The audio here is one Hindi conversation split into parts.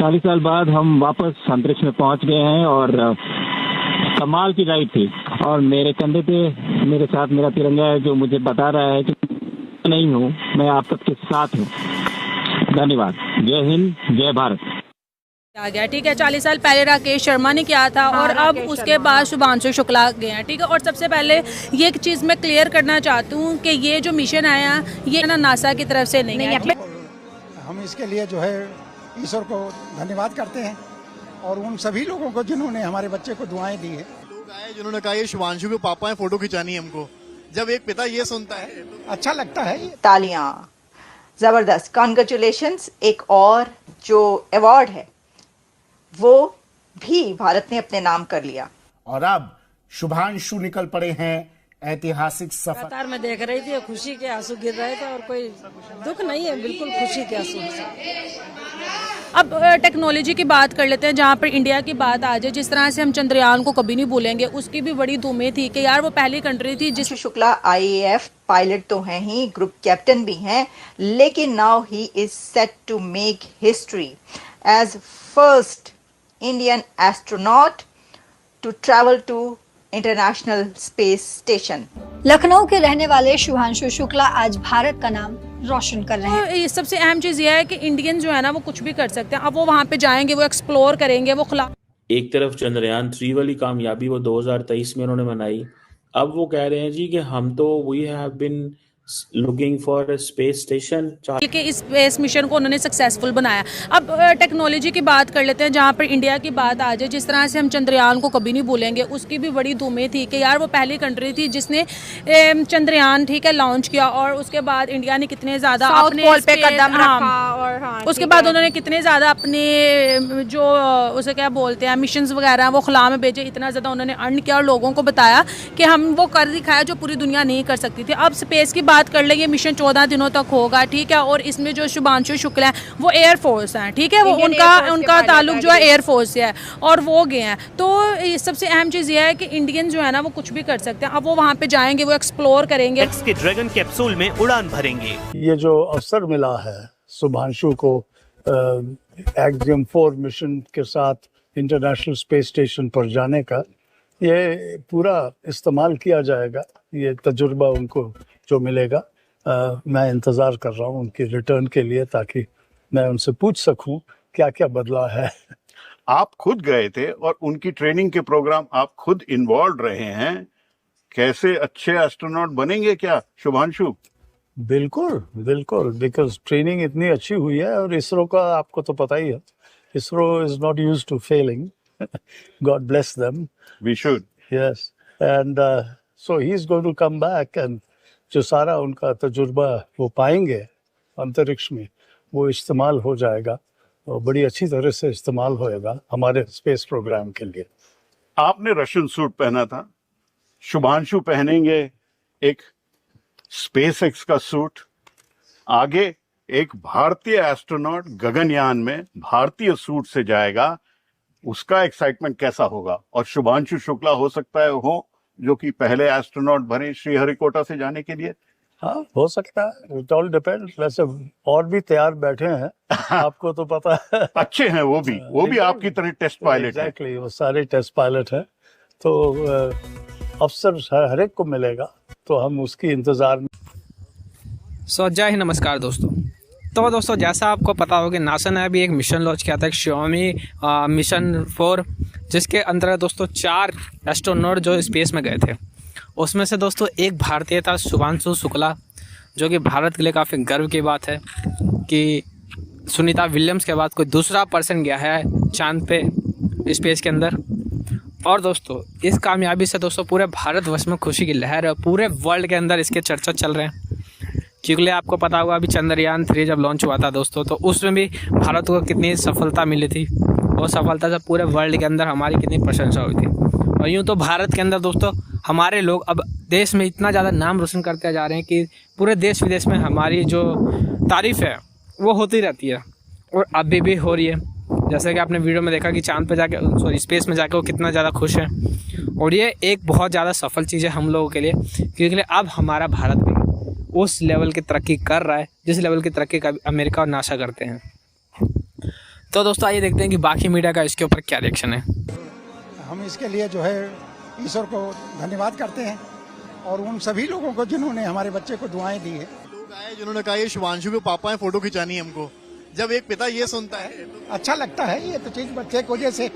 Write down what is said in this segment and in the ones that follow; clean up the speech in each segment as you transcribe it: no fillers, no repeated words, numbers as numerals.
40 साल बाद हम वापस अंतरिक्ष में पहुंच गए हैं और कमाल की राइड थी। और मेरे कंधे पे मेरे साथ मेरा तिरंगा है जो मुझे बता रहा है कि नहीं हूँ, मैं आप सबके साथ हूँ। धन्यवाद। जय हिंद, जय भारत। आ गया, ठीक है। 40 साल पहले राकेश शर्मा ने किया था और अब उसके बाद शुभांशु शुक्ला गए हैं, ठीक है। और सबसे पहले ये एक चीज़ मैं क्लियर करना चाहती हूँ कि ये जो मिशन आया ये ना नासा की तरफ से नहीं है। हम इसके लिए जो है ईश्वर को धन्यवाद करते हैं और उन सभी लोगों को जिन्होंने हमारे बच्चे को दुआएं दी है। लोग आए जिन्होंने कहा ये शुभांशु के पापा हैं, फोटो खिंचानी है हमको। जब एक पिता ये सुनता है अच्छा लगता है। तालियां, जबरदस्त, कॉन्ग्रेचुलेशंस। एक और जो अवार्ड है वो भी भारत ने अपने नाम कर लिया और अब शुभांशु निकल पड़े हैं ऐतिहासिक सफर। लगातार मैं देख रही थी, खुशी के आंसू गिर रहे थे और कोई दुख नहीं है, बिल्कुल खुशी के आंसू। अब टेक्नोलॉजी की बात कर लेते हैं, जहाँ पर इंडिया की बात आ जाए। जिस तरह से हम चंद्रयान को कभी नहीं भूलेंगे, उसकी भी बड़ी धूमें थी कि यार वो पहली कंट्री थी जिस। शुक्ला IAF पायलट तो हैं ही, ग्रुप कैप्टन भी हैं, लेकिन now he is set to make history as first Indian astronaut to travel to International Space Station. Lucknow के रहने वाले शुभांशु शुक्ला आज भारत का नाम रोशन कर रहे हैं। सबसे अहम चीज़ यह है कि इंडियन जो है ना वो कुछ भी कर सकते हैं। अब वो वहाँ पे जाएंगे, वो एक्सप्लोर करेंगे, वो खुला। एक तरफ चंद्रयान 3 वाली कामयाबी वो 2023 में उन्होंने मनाई, अब वो कह रहे हैं जी कि हम तो we have been looking for space station कि इस स्पेस मिशन को उन्होंने सक्सेसफुल बनाया। अब टेक्नोलॉजी की बात कर लेते हैं, जहाँ पर इंडिया की बात आ जाए। जिस तरह से हम चंद्रयान को कभी नहीं भूलेंगे, उसकी भी बड़ी धूमें थी कि यार वो पहली कंट्री थी जिसने चंद्रयान, ठीक है, लॉन्च किया। और उसके बाद इंडिया ने कितने ज़्यादा अपने पोल पे कदम रखा और उसके बाद उन्होंने कितने ज़्यादा अपने जो उसे क्या बोलते हैं मिशंस वगैरह वो खुला में भेजे। इतना ज़्यादा उन्होंने अर्न किया और लोगों को बताया कि हम वो कर दिखाया जो पूरी दुनिया नहीं कर सकती थी। अब स्पेस की बात कर लेंगे, मिशन 14 दिनों तक होगा, ठीक है। और इसमें जो शुभांशु शुक्ला है वो एयरफोर्स हैं, ठीक है, वो उनका ताल्लुक जो है एयरफोर्स से है और वो गए हैं। तो सबसे अहम चीज़ ये है कि इंडियन जो है ना वो कुछ भी कर सकते हैं। अब वो वहाँ पे जाएंगे, वो एक्सप्लोर करेंगे, के ड्रैगन कैप्सूल में उड़ान भरेंगे। ये जो अवसर मिला है शुभांशु को एक्सियम 4 मिशन के साथ इंटरनेशनल स्पेस स्टेशन पर जाने का, ये पूरा इस्तेमाल किया जाएगा। ये तजुर्बा उनको जो मिलेगा, मैं इंतज़ार कर रहा हूँ उनकी रिटर्न के लिए ताकि मैं उनसे पूछ सकूं क्या क्या बदला है। आप खुद गए थे और उनकी ट्रेनिंग के प्रोग्राम आप खुद इन्वॉल्व रहे हैं, कैसे अच्छे एस्ट्रोनॉट बनेंगे क्या शुभांशु? बिल्कुल बिल्कुल, बिकॉज ट्रेनिंग इतनी अच्छी हुई है और इसरो का आपको तो पता ही है, ISRO is not used to failing. God bless them. We should. Yes, and so he is going to come back and जो सारा उनका तजुर्बा वो पाएंगे अंतरिक्ष में, वो इस्तेमाल हो जाएगा और बड़ी अच्छी तरह से इस्तेमाल होएगा हमारे स्पेस प्रोग्राम के लिए। आपने रशियन सूट पहना था, शुभांशु पहनेंगे एक स्पेसएक्स का सूट। आगे एक भारतीय एस्ट्रोनॉट गगनयान में भारतीय सूट से जाएगा, उसका एक्साइटमेंट कैसा होगा? और शुभांशु शुक्ला हो सकता है हो जो कि पहले एस्ट्रोनॉट बने श्रीहरिकोटा से जाने के लिए। हाँ, हो सकता है, इट ऑल डिपेंड्स। वैसे और भी तैयार बैठे हैं आपको तो पता है। अच्छे हैं वो भी आपकी तरह टेस्ट पायलट। एग्जैक्टली, वो सारे टेस्ट पायलट हैं, तो अफसर हर एक को मिलेगा, तो हम उसकी इंतजार में। जय हिंद, नमस्कार दोस्तों। तो दोस्तों, जैसा आपको पता होगा कि नासा ने अभी एक मिशन लॉन्च किया था, एक Xiaomi मिशन 4, जिसके अंतर्गत दोस्तों 4 एस्ट्रोनॉट जो स्पेस में गए थे। उसमें से दोस्तों एक भारतीय था, शुभांशु शुक्ला, जो कि भारत के लिए काफ़ी गर्व की बात है कि सुनीता विलियम्स के बाद कोई दूसरा पर्सन गया है चांद पे स्पेस के अंदर। और दोस्तों, इस कामयाबी से दोस्तों पूरे भारतवर्ष में खुशी की लहर है, पूरे वर्ल्ड के अंदर इसके चर्चा चल रहे हैं। क्योंकि आपको पता होगा अभी चंद्रयान 3 जब लॉन्च हुआ था दोस्तों, तो उसमें भी भारत को कितनी सफलता मिली थी, और सफलता से पूरे वर्ल्ड के अंदर हमारी कितनी प्रशंसा हुई थी। और यूँ तो भारत के अंदर दोस्तों हमारे लोग अब देश में इतना ज़्यादा नाम रोशन करते जा रहे हैं कि पूरे देश विदेश में हमारी जो तारीफ़ है वो होती रहती है, और अभी भी हो रही है। जैसे कि आपने वीडियो में देखा कि चांद पे जाके स्पेस में जाके वो कितना ज़्यादा खुश है, और ये एक बहुत ज़्यादा सफल चीज़ है हम लोगों के लिए, क्योंकि अब हमारा भारत भी उस लेवल की तरक्की कर रहा है जिस लेवल की तरक्की का अमेरिका और नासा करते हैं। तो दोस्तों आइए देखते हैं कि बाकी मीडिया का इसके ऊपर क्या रिएक्शन है। हम इसके लिए जो है ईश्वर को धन्यवाद करते हैं और उन सभी लोगों को जिन्होंने हमारे बच्चे को दुआएं दी है। लोग आए जिन्होंने कहा ये शुभांशु के पापा हैं, फोटो खिंचानी है हमको। जब एक पिता ये सुनता है अच्छा लगता है। ये तो चीज़ बच्चे को जैसे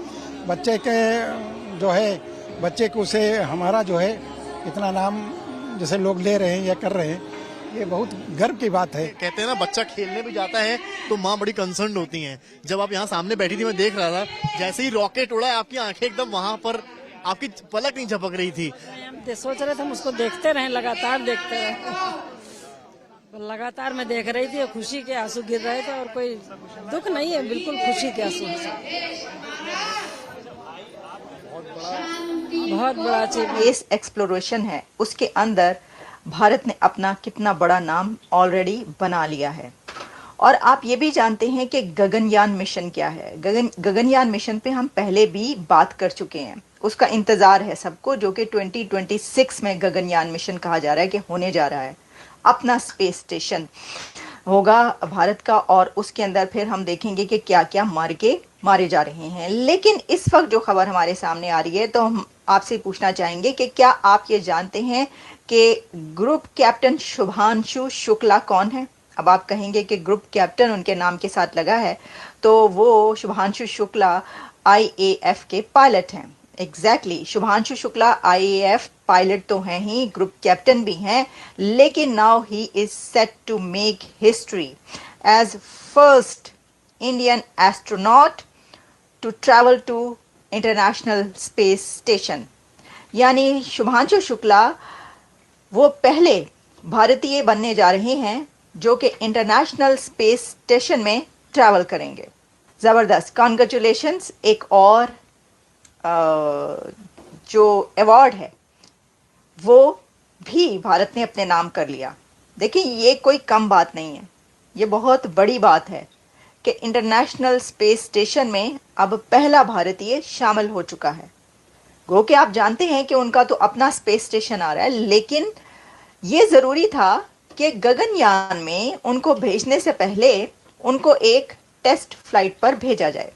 बच्चे के जो है बच्चे को से हमारा जो है इतना नाम जैसे लोग ले रहे हैं या कर रहे हैं, ये बहुत गर्व की बात है। कहते हैं ना बच्चा खेलने भी जाता है तो माँ बड़ी कंसर्न होती हैं। जब आप यहाँ सामने बैठी थी मैं देख रहा था, जैसे ही रॉकेट उड़ा है आपकी आंखें एकदम वहां पर, आपकी पलक नहीं झपक रही थी। हम सोच रहे थे हम उसको देखते रहे, लगातार देखते रहे, लगातार मैं देख रही थी। खुशी के आंसू गिर रहे थे और कोई दुख नहीं है, बिल्कुल खुशी के आंसू। बहुत बड़ा स्पेस एक्सप्लोरेशन है, उसके अंदर भारत ने अपना कितना बड़ा नाम ऑलरेडी बना लिया है। और आप ये भी जानते हैं कि गगनयान मिशन क्या है। गगनयान मिशन पे हम पहले भी बात कर चुके हैं, उसका इंतजार है सबको, जो कि 2026 में गगनयान मिशन कहा जा रहा है कि होने जा रहा है। अपना स्पेस स्टेशन होगा भारत का और उसके अंदर फिर हम देखेंगे कि क्या क्या मारे जा रहे हैं। लेकिन इस वक्त जो खबर हमारे सामने आ रही है, तो हम आपसे पूछना चाहेंगे कि क्या आप ये जानते हैं कि ग्रुप कैप्टन शुभांशु शुक्ला कौन है? अब आप कहेंगे कि ग्रुप कैप्टन उनके नाम के साथ लगा है, तो वो शुभांशु शुक्ला IAF के पायलट हैं। Exactly, Shubhanshu Shukla IAF pilot तो हैं ही, ग्रुप कैप्टन भी हैं, लेकिन now he is set to make history as first Indian astronaut to travel to International Space Station. यानी शुभांशु शुक्ला वो पहले भारतीय बनने जा रहे हैं जो कि इंटरनेशनल स्पेस स्टेशन में ट्रैवल करेंगे। ज़बरदस्त, कॉन्ग्रेचुलेशंस। एक और जो अवार्ड है वो भी भारत ने अपने नाम कर लिया। देखिए, ये कोई कम बात नहीं है, ये बहुत बड़ी बात है कि इंटरनेशनल स्पेस स्टेशन में अब पहला भारतीय शामिल हो चुका है। गो कि आप जानते हैं कि उनका तो अपना स्पेस स्टेशन आ रहा है, लेकिन ये ज़रूरी था कि गगनयान में उनको भेजने से पहले उनको एक टेस्ट फ्लाइट पर भेजा जाए।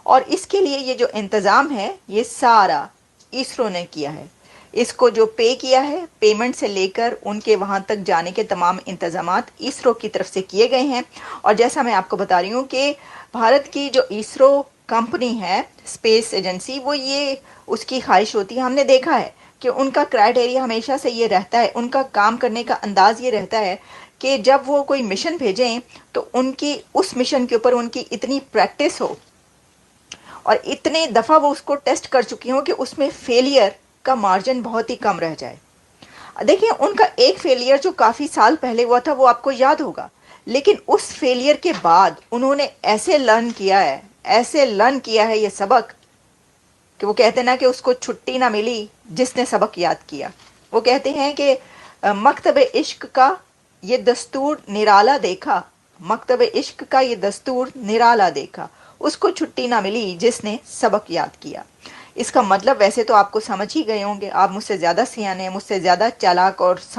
और इसके लिए ये जो इंतज़ाम है ये सारा इसरो ने किया है। इसको जो पे किया है, पेमेंट से लेकर उनके वहाँ तक जाने के तमाम इंतज़ामात इसरो की तरफ से किए गए हैं। और जैसा मैं आपको बता रही हूँ कि भारत की जो इसरो कंपनी है, स्पेस एजेंसी, वो ये उसकी ख्वाहिश होती है, हमने देखा है कि उनका क्राइटेरिया हमेशा से ये रहता है, उनका काम करने का अंदाज़ ये रहता है कि जब वो कोई मिशन भेजें तो उनकी उस मिशन के ऊपर उनकी इतनी प्रैक्टिस हो और इतने दफ़ा वो उसको टेस्ट कर चुकी हो कि उसमें फेलियर का मार्जिन बहुत ही कम रह जाए। देखिए, उनका एक फेलियर जो काफ़ी साल पहले हुआ था वो आपको याद होगा, लेकिन उस फेलियर के बाद उन्होंने ऐसे लर्न किया है ये सबक कि वो कहते ना कि उसको छुट्टी ना मिली जिसने सबक याद किया। वो कहते हैं कि मकतब इश्क का ये दस्तूर निराला देखा, मकतब इश्क का ये दस्तूर निराला देखा, उसको छुट्टी ना मिली जिसने सबक याद किया। इसका मतलब वैसे तो आपको समझ ही गए होंगे, आप मुझसे ज़्यादा सियाने, मुझसे ज़्यादा चालाक और